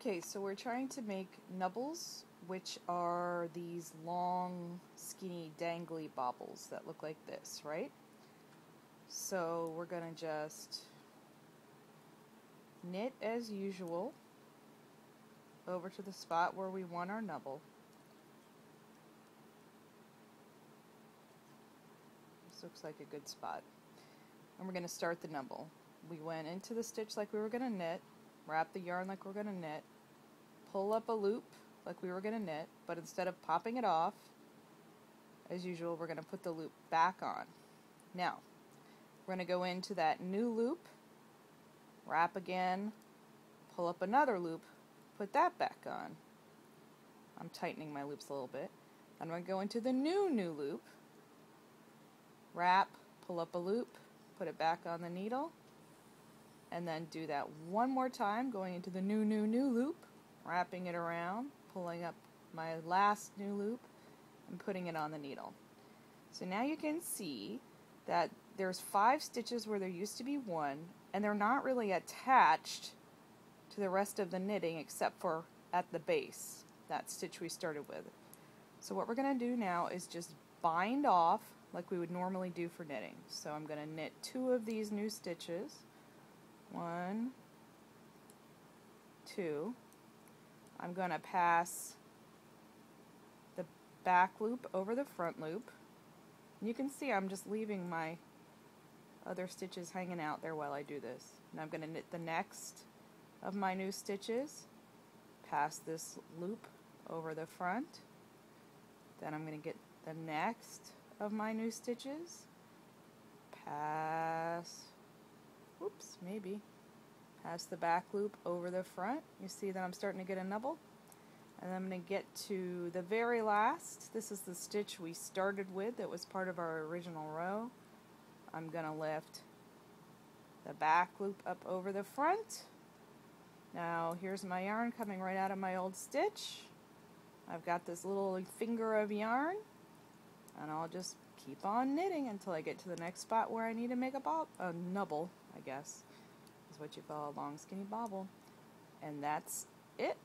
Okay, so we're trying to make nubbles, which are these long, skinny, dangly baubles that look like this, right? So we're going to just knit as usual over to the spot where we want our nubble. This looks like a good spot. And we're going to start the nubble. We went into the stitch like we were going to knit, wrap the yarn like we're going to knit, pull up a loop like we were going to knit, but instead of popping it off, as usual, we're going to put the loop back on. Now, we're going to go into that new loop, wrap again, pull up another loop, put that back on. I'm tightening my loops a little bit. Then I'm going to go into the new loop, wrap, pull up a loop, put it back on the needle, and then do that one more time, going into the new loop, wrapping it around, pulling up my last new loop, and putting it on the needle. So now you can see that there's 5 stitches where there used to be 1, and they're not really attached to the rest of the knitting except for at the base, that stitch we started with. So what we're going to do now is just bind off like we would normally do for knitting. So I'm going to knit 2 of these new stitches. 1, 2. I'm going to pass the back loop over the front loop. And you can see I'm just leaving my other stitches hanging out there while I do this. And I'm going to knit the next of my new stitches, pass this loop over the front. Then I'm going to get the next of my new stitches, pass the back loop over the front. You see that I'm starting to get a nubble. And I'm going to get to the very last. This is the stitch we started with that was part of our original row. I'm going to lift the back loop up over the front. Now here's my yarn coming right out of my old stitch. I've got this little finger of yarn, and I'll just keep on knitting until I get to the next spot where I need to make a nubble, I guess is what you call a long skinny bobble. And that's it.